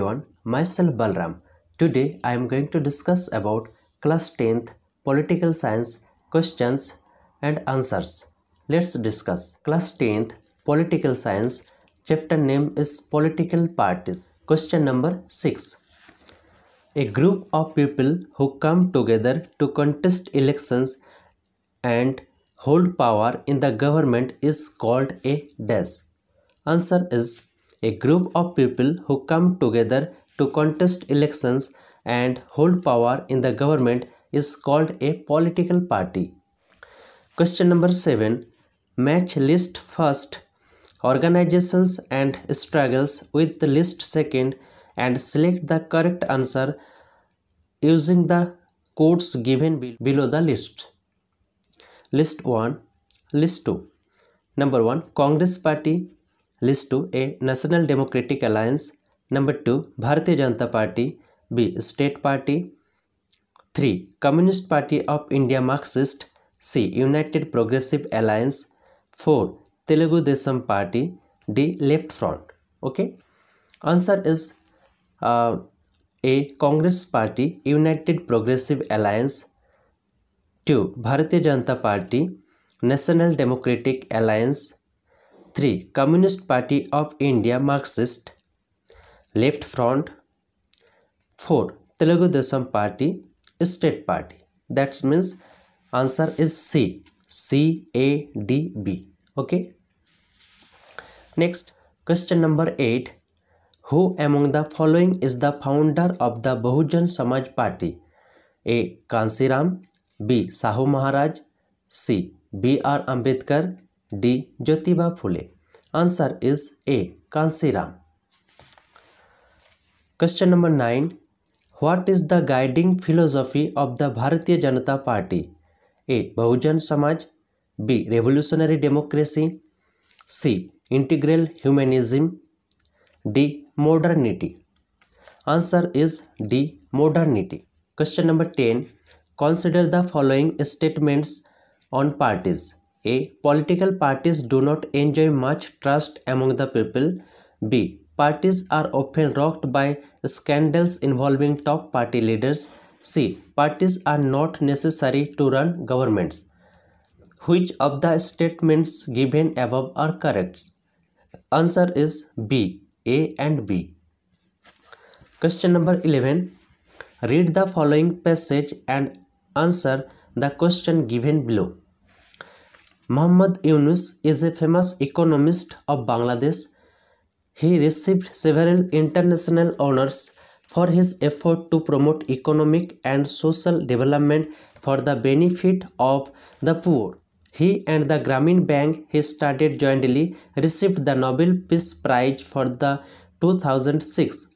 everyone, myself Balram. Today I am going to discuss about class 10th political science questions and answers. Let's discuss. Class 10th political science chapter name is political parties. Question number 6. A group of people who come together to contest elections and hold power in the government is called a dash. Answer is a group of people who come together to contest elections and hold power in the government is called a political party. Question number 7. Match list first organizations and struggles with the list second and select the correct answer using the codes given below the list. List 1, List 2. Number 1, Congress Party. List 2, A. National Democratic Alliance. Number 2, Bharatiya Janata Party. B. State Party. 3. Communist Party of India Marxist. C. United Progressive Alliance. 4. Telugu Desam Party. D. Left Front. Okay. Answer is A. Congress Party, United Progressive Alliance. 2. Bharatiya Janata Party, National Democratic Alliance. 3. Communist Party of India Marxist, Left Front. 4. Telugu Desam Party, State Party. That means answer is C. C-A-D-B. Okay. Next, question number 8. Who among the following is the founder of the Bahujan Samaj Party? A. Kansiram. B. Sahu Maharaj. C. B.R. Ambedkar. D. Jyotiba Phule. Answer is A. Kansiram. Question number 9. What is the guiding philosophy of the Bharatiya Janata Party? A. Bahujan Samaj. B. Revolutionary democracy. C. Integral humanism. D. Modernity. Answer is D. Modernity. Question number 10. Consider the following statements on parties. A. Political parties do not enjoy much trust among the people. B. Parties are often rocked by scandals involving top party leaders. C. Parties are not necessary to run governments. Which of the statements given above are correct? Answer is B. A and B. Question number 11. Read the following passage and answer the question given below. Muhammad Yunus is a famous economist of Bangladesh. He received several international honors for his effort to promote economic and social development for the benefit of the poor. He and the Grameen Bank he started jointly received the Nobel Peace Prize for the 2006.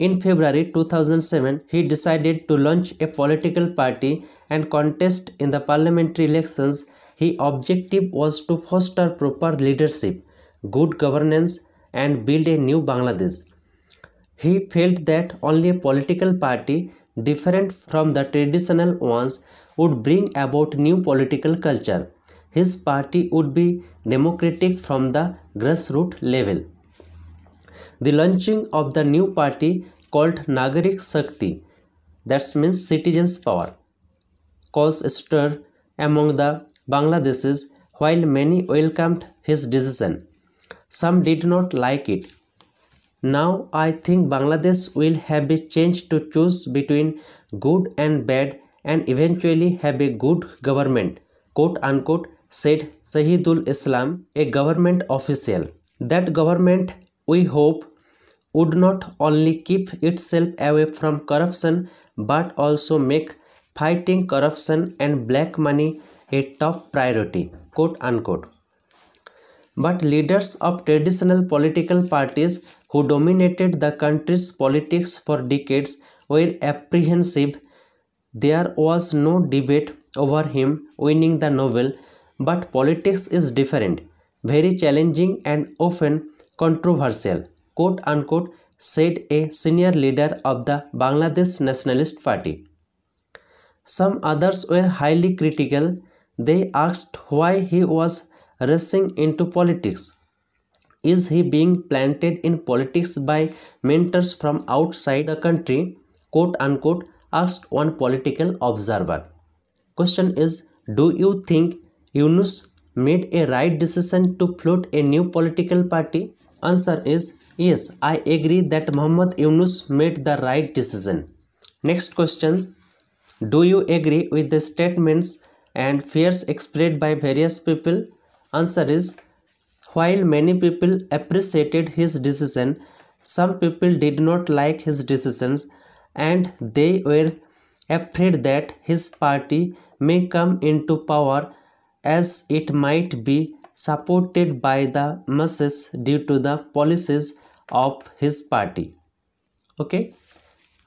In February 2007, he decided to launch a political party and contest in the parliamentary elections. His objective was to foster proper leadership, good governance, and build a new Bangladesh. He felt that only a political party different from the traditional ones would bring about new political culture. His party would be democratic from the grassroots level. The launching of the new party called Nagarik Shakti, that means citizens' power, caused stir among the Bangladeshis. While many welcomed his decision, some did not like it. Now I think Bangladesh will have a chance to choose between good and bad and eventually have a good government, quote unquote, said Shahidul Islam, a government official. That government, we hope, would not only keep itself away from corruption but also make fighting corruption and black money a top priority, quote unquote. But leaders of traditional political parties who dominated the country's politics for decades were apprehensive. There was no debate over him winning the Nobel, but politics is different, very challenging and often controversial, quote unquote, said a senior leader of the Bangladesh Nationalist Party. Some others were highly critical. They asked why he was rushing into politics. is he being planted in politics by mentors from outside the country, quote unquote, asked one political observer. Question is, do you think Yunus made a right decision to float a new political party? Answer is yes, I agree that Muhammad Yunus made the right decision. Next question, do you agree with the statements and fears expressed by various people? Answer is, while many people appreciated his decision, some people did not like his decisions and they were afraid that his party may come into power as it might be supported by the masses due to the policies of his party. Okay.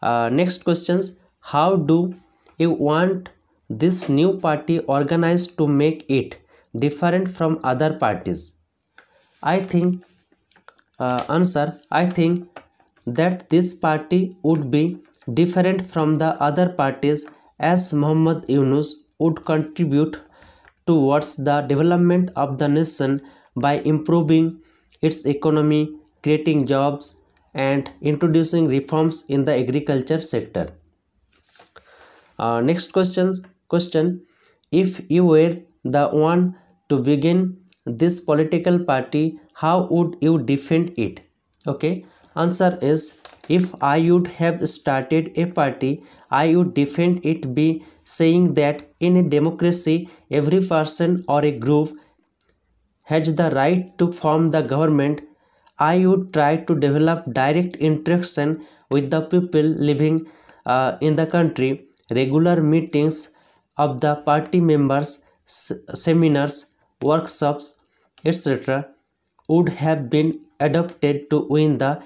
Next questions, how do you want this new party organized to make it different from other parties? I think I think that this party would be different from the other parties as Muhammad Yunus would contribute towards the development of the nation by improving its economy, creating jobs, and introducing reforms in the agriculture sector. Next question, if you were the one to begin this political party, how would you defend it? Okay, answer is, if I would have started a party, I would defend it by saying that in a democracy, every person or a group has the right to form the government. I would try to develop direct interaction with the people living in the country. Regular meetings of the party members, seminars, workshops, etc. would have been adopted to win the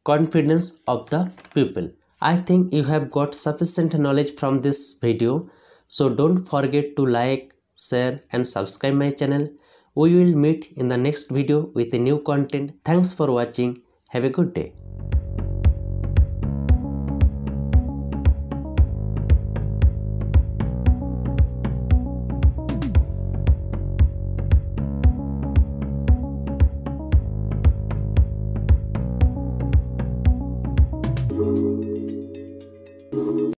confidence of the people. I think you have got sufficient knowledge from this video. So don't forget to like, share and subscribe my channel. We will meet in the next video with a new content. Thanks for watching. Have a good day.